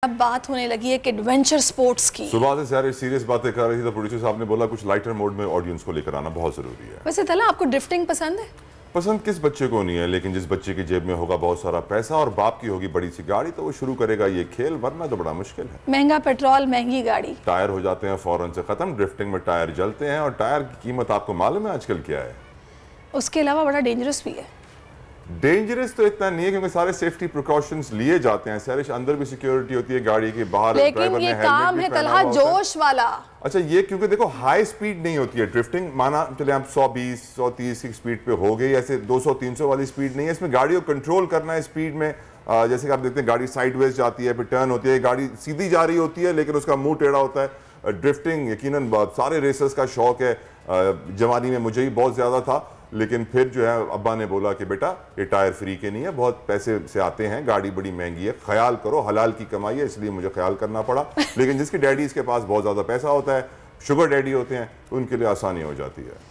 अब बात होने लगी है कि एडवेंचर स्पोर्ट्स की। सुबह से सारे सीरियस बातें कर रही थी तो प्रोड्यूसर साहब ने बोला कुछ लाइटर मोड में ऑडियंस को लेकर आना बहुत जरूरी है। वैसे तला आपको ड्रिफ्टिंग पसंद है? पसंद किस बच्चे को नहीं है, लेकिन जिस बच्चे की जेब में होगा बहुत सारा पैसा और बाप की होगी बड़ी सी गाड़ी तो वो शुरू करेगा ये खेल, वरना तो बड़ा मुश्किल है। महंगा पेट्रोल, महंगी गाड़ी, टायर हो जाते हैं फौरन से खत्म। ड्रिफ्टिंग में टायर जलते हैं और टायर की कीमत आपको मालूम है आजकल क्या है? उसके अलावा बड़ा डेंजरस भी है। डेंजरस तो इतना नहीं है क्योंकि सारे सेफ्टी प्रिकॉशंस लिए जाते हैं। सारे अंदर भी सिक्योरिटी होती है गाड़ी के बाहर, लेकिन ये काम है तलहा जोश वाला। अच्छा, ये क्योंकि देखो हाई स्पीड नहीं होती है ड्रिफ्टिंग। माना चले आप 120 130 की स्पीड पे हो गई, ऐसे 200 300 वाली स्पीड नहीं है। इसमें गाड़ी को कंट्रोल करना है स्पीड में। जैसे कि आप देखते हैं गाड़ी साइडवेज जाती है, फिर टर्न होती है, गाड़ी सीधी जा रही होती है लेकिन उसका मुंह टेढ़ा होता है। ड्रिफ्टिंग यकीनन सारे रेसर्स का शौक है। जवानी में मुझे ही बहुत ज़्यादा था, लेकिन फिर जो है अब्बा ने बोला कि बेटा ये टायर फ्री के नहीं है, बहुत पैसे से आते हैं, गाड़ी बड़ी महंगी है, ख्याल करो, हलाल की कमाई है, इसलिए मुझे ख्याल करना पड़ा। लेकिन जिसके डैडीज़ के पास बहुत ज़्यादा पैसा होता है, शुगर डैडी होते हैं, तो उनके लिए आसानी हो जाती है।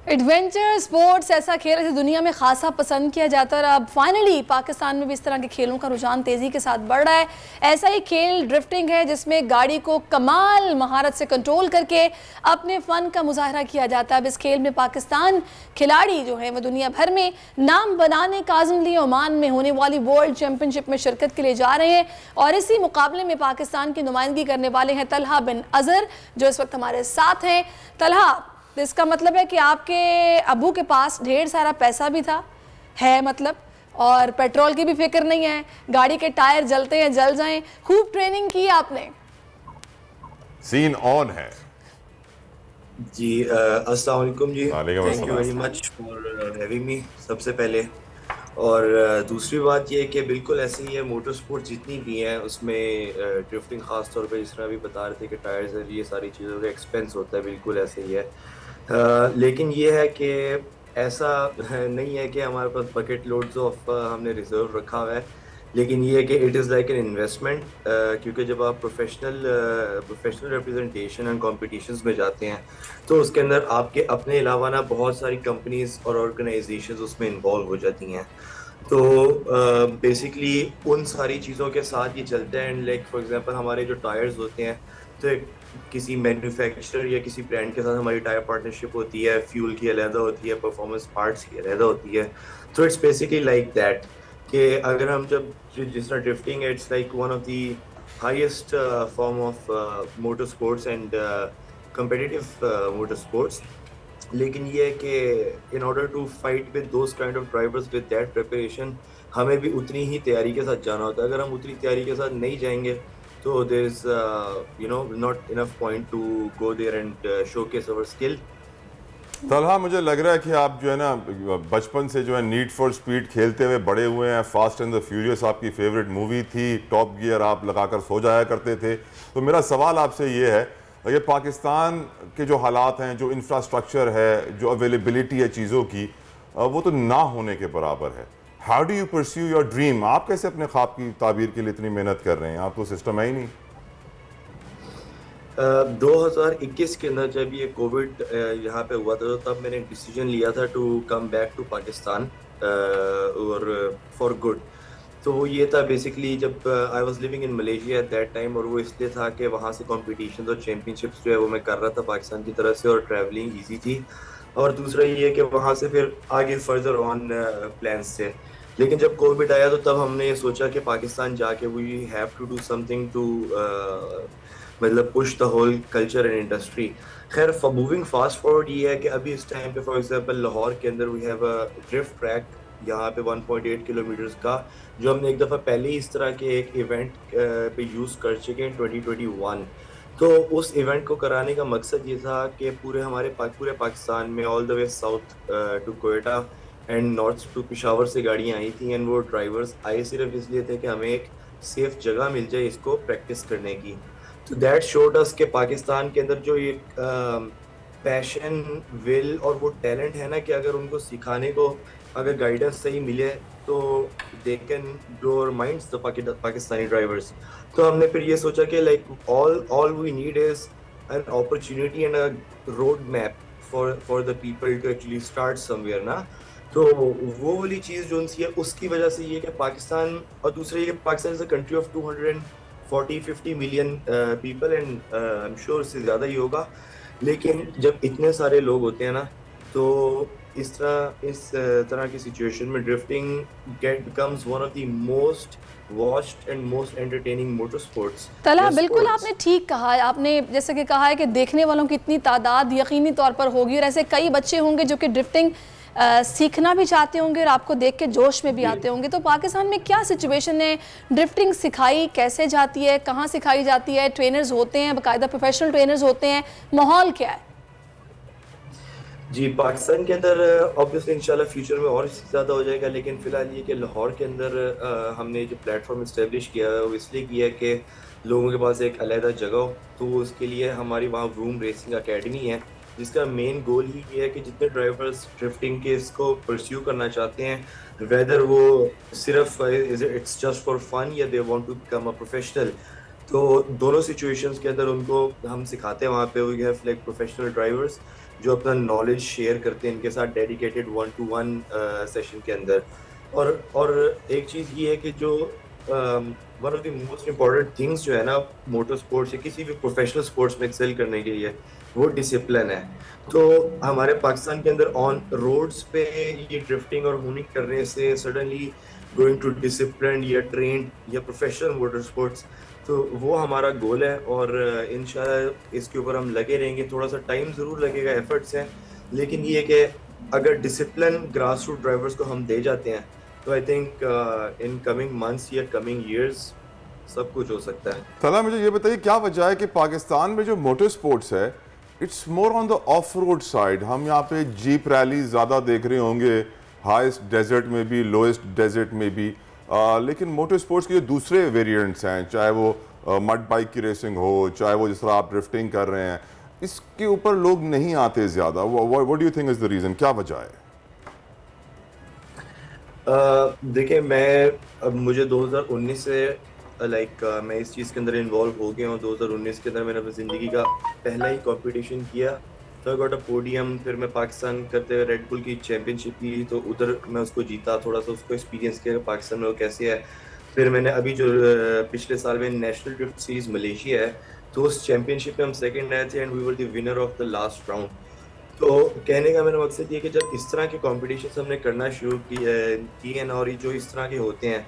एडवेंचर स्पोर्ट्स ऐसा खेल है दुनिया में खासा पसंद किया जाता है और अब फाइनली पाकिस्तान में भी इस तरह के खेलों का रुझान तेज़ी के साथ बढ़ रहा है। ऐसा ही खेल ड्रिफ्टिंग है जिसमें गाड़ी को कमाल महारत से कंट्रोल करके अपने फ़न का मुजाहरा किया जाता है। अब इस खेल में पाकिस्तान खिलाड़ी जो है वो दुनिया भर में नाम बनाने का आज़म लिए ओमान में होने वाली वर्ल्ड चैम्पियनशिप में शिरकत के लिए जा रहे हैं और इसी मुकाबले में पाकिस्तान की नुमाइंदगी करने वाले हैं तलहा बिन अज़हर, जो इस वक्त हमारे साथ हैं। तलहा, इसका मतलब है कि आपके अबू के पास ढेर सारा पैसा भी था है, मतलब, और पेट्रोल की भी फिक्र नहीं है, गाड़ी के टायर जलते हैं जल जाएं, खूब ट्रेनिंग की आपने। सीन ऑन है जी। अस्सलाम वालेकुम जी, thank you very much for having me सबसे पहले। और दूसरी बात ये है कि बिल्कुल ऐसे ही है, मोटर स्पोर्ट जितनी भी हैं उसमें ड्रिफ्टिंग ख़ास तौर पे जिस तरह अभी बता रहे थे कि टायर्स है, ये सारी चीज़ों का एक्सपेंस होता है, बिल्कुल ऐसे ही है। लेकिन ये है कि ऐसा नहीं है कि हमारे पास बकेट लोड्स ऑफ हमने रिजर्व रखा हुआ है, लेकिन ये है कि it is like an investment. क्योंकि जब आप प्रोफेशनल रिप्रेजेंटेशन एंड कॉम्पिटिशन्स में जाते हैं तो उसके अंदर आपके अपने अलावा ना बहुत सारी कंपनीज और ऑर्गेनाइजेशंस उसमें इन्वॉल्व हो जाती हैं। तो बेसिकली उन सारी चीज़ों के साथ ये चलते हैं। एंड लाइक फॉर एग्जांपल हमारे जो टायर्स होते हैं तो किसी मैन्युफैक्चरर या किसी ब्रांड के साथ हमारी टायर पार्टनरशिप होती है, फ्यूल की अलहदा होती है, परफॉर्मेंस पार्ट्स की अलहदा होती है। तो इट्स बेसिकली लाइक दैट कि अगर हम जब जिस तरह ड्रिफ्टिंग है, it's like one of the highest form of motor sports and competitive motor sports. लेकिन ये है कि in order to fight with those kind of drivers with that preparation हमें भी उतनी ही तैयारी के साथ जाना होता है। अगर हम उतनी तैयारी के साथ नहीं जाएंगे तो there is not enough point to go there and showcase our skill. Talha, मुझे लग रहा है कि आप जो है ना बचपन से जो है नीड फॉर स्पीड खेलते हुए बड़े हुए हैं। फास्ट एंड द फ्यूरियस आपकी फेवरेट मूवी थी, टॉप गियर आप लगाकर सो जाया करते थे। तो मेरा सवाल आपसे ये है कि पाकिस्तान के जो हालात हैं, जो इंफ्रास्ट्रक्चर है, जो अवेलेबिलिटी है चीज़ों की, वो तो ना होने के बराबर है। How do you pursue your dream? आप कैसे अपने ख्वाब की ताबीर के लिए इतनी मेहनत कर रहे हैं? आप तो सिस्टम है ही नहीं। 2021 के अंदर जब ये कोविड यहाँ पे हुआ था तो तब मैंने डिसीजन लिया था to come back to Pakistan और फॉर गुड। तो वो ये था बेसिकली जब I was living in Malaysia at that time, और वो इसलिए था कि वहाँ से कॉम्पिटिशन और चैम्पियनशिप्स जो है वो मैं कर रहा था पाकिस्तान की तरफ से और ट्रैवलिंग ईजी थी। और दूसरा ये है कि वहाँ से फिर आगे फर्दर ऑन प्लान्स थे। लेकिन जब कोविड आया तो तब हमने ये सोचा कि पाकिस्तान जाके we have to do something to मतलब push the whole culture and industry. खैर मूविंग फास्ट फॉरवर्ड ये है कि अभी इस टाइम पे फॉर एग्जांपल लाहौर के अंदर we have a drift track यहाँ पे 1.8 किलोमीटर्स का, जो हमने एक दफ़ा पहले ही इस तरह के एक इवेंट पे यूज़ कर चुके हैं 2021। तो उस इवेंट को कराने का मकसद ये था कि पूरे पाकिस्तान में all the way south to Quetta and north to Peshawar से गाड़ियाँ आई थी। एंड वो ड्राइवर्स आए सिर्फ इसलिए थे कि हमें एक सेफ जगह मिल जाए इसको प्रैक्टिस करने की। तो दैट शोड अस के पाकिस्तान के अंदर जो ये पैशन, विल और वो टैलेंट है ना, कि अगर उनको सिखाने को अगर गाइडेंस सही मिले तो they can blow our minds the Pakistani drivers. तो हमने फिर ये सोचा कि like all we need is an opportunity and a road map for the people to actually start somewhere ना। तो वो वाली चीज़ जो है उसकी वजह से ये कि पाकिस्तान, और दूसरा ये Pakistan is a country of 40-50 million people and I am sure इससे ज़्यादा ही होगा। लेकिन जब इतने सारे लोग होते हैं ना, तो इस तरह की सिचुएशन में drifting becomes one of the most watched and most entertaining motor sports. Talha, बिल्कुल आपने ठीक कहा है। आपने जैसे कि कहा है कि देखने वालों की इतनी तादाद यकीनी तौर पर होगी, और ऐसे कई बच्चे होंगे जो कि ड्रिफ्टिंग सीखना भी चाहते होंगे और आपको देख के जोश में भी आते होंगे। तो पाकिस्तान में क्या सिचुएशन है? ड्रिफ्टिंग सिखाई कैसे जाती है, कहाँ सिखाई जाती है? ट्रेनर्स होते हैं, बाकायदा प्रोफेशनल ट्रेनर्स होते हैं, माहौल क्या है? जी, पाकिस्तान के अंदर ऑब्वियसली इंशाल्लाह फ्यूचर में और ज़्यादा हो जाएगा, लेकिन फ़िलहाल ये कि लाहौर के अंदर हमने जो प्लेटफॉर्म इस्टेब्लिश किया है वो इसलिए किया है कि लोगों के पास एक अलहदा जगह हो। तो उसके लिए हमारी वहाँ रूम रेसिंग अकेडमी है, जिसका मेन गोल ही ये है कि जितने ड्राइवर्स ड्रिफ्टिंग के इसको परस्यू करना चाहते हैं, वेदर वो सिर्फ इट्स जस्ट फॉर फन या they want to become a professional, तो दोनों सिचुएशंस के अंदर उनको हम सिखाते हैं। वहाँ पे we have like professional drivers जो अपना नॉलेज शेयर करते हैं इनके साथ डेडिकेटेड 1-to-1 सेशन के अंदर। और एक चीज़ ये है कि जो one of the most important things जो है ना मोटर स्पोर्ट्स या किसी भी प्रोफेशनल स्पोर्ट्स में एक्सेल करने के लिए, वो डिसिप्लिन है। तो हमारे पाकिस्तान के अंदर ऑन रोड्स पे ये ड्रिफ्टिंग और हूनिंग करने से सडनली गोइंग टू डिसिप्लिन या ट्रेंड या प्रोफेशनल मोटर स्पोर्ट्स, तो वो हमारा गोल है। और इंशाल्लाह इसके ऊपर हम लगे रहेंगे। थोड़ा सा टाइम ज़रूर लगेगा, एफर्ट्स हैं, लेकिन ये कि अगर डिसिप्लिन ग्रास रूट ड्राइवर्स को हम दे जाते हैं तो I think in coming months या कमिंग ईयर्स सब कुछ हो सकता है। तलहा, मुझे ये बताइए क्या वजह है कि पाकिस्तान में जो मोटर स्पोर्ट्स है it's more on the off road side. हम यहाँ पे जीप रैली ज़्यादा देख रहे होंगे, हाईएस्ट डेजर्ट में भी, लोएस्ट डेजर्ट में भी, लेकिन मोटर स्पोर्ट्स के जो दूसरे वेरिएंट्स हैं, चाहे वो मड बाइक की रेसिंग हो, चाहे वो जिस तरह आप ड्रिफ्टिंग कर रहे हैं, इसके ऊपर लोग नहीं आते ज़्यादा। What do you think is the reason? क्या वजह है? देखिए, मुझे 2019 से मैं इस चीज़ के अंदर इन्वॉल्व हो गया हूँ। 2019 के अंदर मैंने अपनी ज़िंदगी का पहला ही कंपटीशन किया, तो आई गॉट अ पोडियम। फिर मैं पाकिस्तान करते हुए रेड बुल की चैम्पियनशिप की, तो उधर मैं उसको जीता, थोड़ा सा उसको एक्सपीरियंस किया पाकिस्तान में वो कैसे है। फिर मैंने अभी जो पिछले साल में नेशनल ड्रिफ्ट सीरीज मलेशिया है, तो उस चैम्पियनशिप में हम सेकंड आए थे and we were the winner of the last round. तो कहने का मेरा मकसद ये कि जब इस तरह के कॉम्पिटिशन हमने करना शुरू किए और ये जो इस तरह के होते हैं,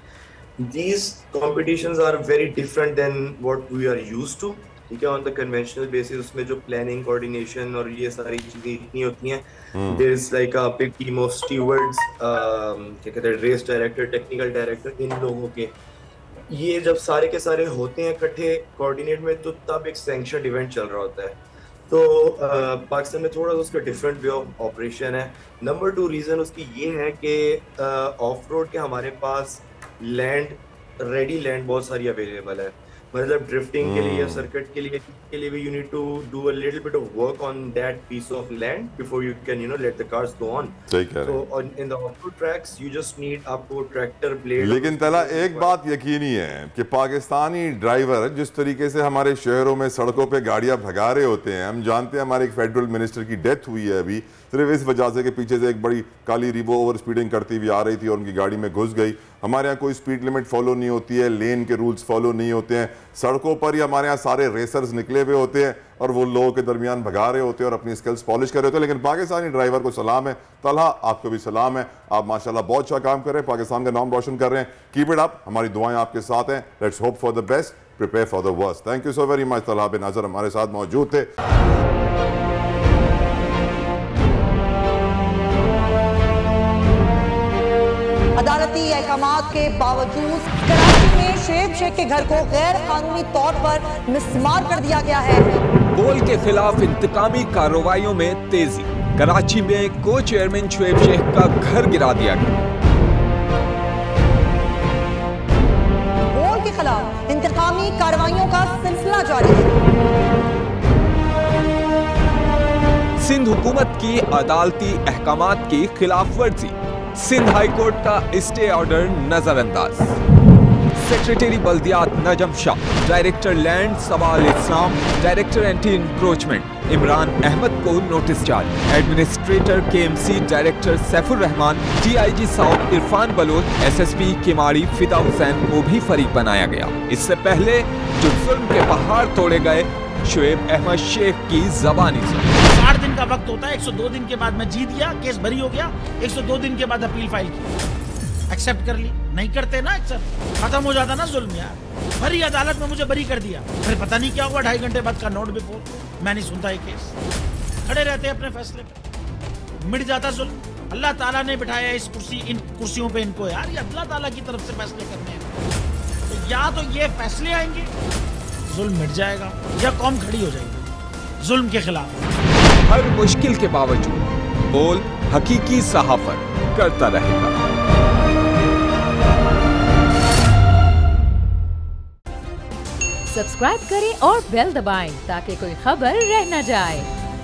these competitions are very different than what we are used to, ठीक है। ऑन द कन्वेंशनल बेसिस उसमें जो प्लानिंग, कोऑर्डिनेशन और ये सारी चीजें इतनी होती हैं, there is like a big team of stewards, क्या कहते हैं, रेस डायरेक्टर, टेक्निकल डायरेक्टर, इन लोगों के ये जब सारे के सारे होते हैं इकट्ठे कोऑर्डिनेट में, तो तब एक सैंक्शनड इवेंट चल रहा होता है। तो पाकिस्तान में थोड़ा सा उसका डिफरेंट वे ऑफ ऑपरेशन है। नंबर 2 रीज़न उसकी ये है कि ऑफ रोड के हमारे पास लैंड, रेडी लैंड बहुत सारी अवेलेबल है। मतलब ड्रिफ्टिंग के लिए, सर्किट के लिए भी you need to do a little bit of work on that piece of land before you can let the cars go on. So in the off road tracks you just need आपको tractor blade. लेकिन तला एक बात यकीनी है कि Pakistani driver जिस तरीके से हमारे शहरों में सड़कों पे गाड़ियां भगा रहे होते हैं, हम जानते हैं हमारे एक फेडरल मिनिस्टर की डेथ हुई है अभी सिर्फ इस वजह से कि पीछे से एक बड़ी काली रिवो ओवर स्पीडिंग करती हुई आ रही थी और उनकी गाड़ी में घुस गई। हमारे यहाँ कोई स्पीड लिमिट फॉलो नहीं होती है, लेन के रूल्स फॉलो नहीं होते हैं, सड़कों पर ही हमारे यहाँ सारे रेसर्स निकले हुए होते हैं और वो लोगों के दरमियान भगा रहे होते हैं और अपनी स्किल्स पॉलिश कर रहे होते हैं। लेकिन पाकिस्तानी ड्राइवर को सलाम है। तलहा, आपको भी सलाम है, आप माशाल्लाह बहुत अच्छा काम कर रहे हैं, पाकिस्तान का नाम रोशन कर रहे हैं। कीप इट अप, हमारी दुआएं आपके साथ हैं। Let's hope for the best, prepare for the worst. Thank you so very much. Talha bin Azhar हमारे साथ मौजूद थे। अदालती अहकामात के बावजूद कराची में शोएब शेख के घर को गैर कानूनी तौर पर मिसमार कर दिया गया है। बोल के खिलाफ इंतकामी कार्रवाइयों में तेजी। कराची में को चेयरमैन शोएब शेख का घर गिरा दिया गया। बोल के खिलाफ इंतकामी कार्रवाइयों का सिलसिला जारी है। सिंध हुकूमत की अदालती अहकामात की खिलाफ वर्जी, सिंध हाई कोर्ट का स्टे ऑर्डर नजरअंदाज। सेक्रेटरी बल्दियात Najam Shah, director land Sawal Islam, director anti encroachment Imran Ahmed को नोटिस जारी, administrator KMC director Saifur Rahman, DIG south Irfan Baloch, SSP Keamari Fida Hussain को भी फरीक बनाया गया। इससे पहले जो जुल्म के पहाड़ तोड़े गए, शुएब अहमद शेख की जबानी सुनी। 60 दिन का वक्त होता है, 102 दिन के बाद मैं जीत गया, केस बरी हो गया, 102 दिन के बाद अपील फाइल की, एक्सेप्ट कर ली। नहीं करते ना एक्सेप्ट, खत्म हो जाता ना जुल्म यार। भरी अदालत में मुझे बरी कर दिया, फिर पता नहीं क्या हुआ, 2.5 घंटे बाद का नोट बिफोर, मैं नहीं सुनता ये केस, खड़े रहते अपने फैसले पे, मिट जाता जुल्म। अल्लाह ताला ने बिठाया इस कुर्सी, इन कुर्सियों पे इनको यार, ये अल्लाह ताला की तरफ से फैसले करने हैं। तो या तो ये फैसले आएंगे, जुल्म मिट जाएगा, या कौम खड़ी हो जाएगी जुल्म के खिलाफ। हर मुश्किल के बावजूद बोल हकीकी सहाफत करता रहेगा। सब्सक्राइब करें और बेल दबाएं ताकि कोई खबर रह न जाए।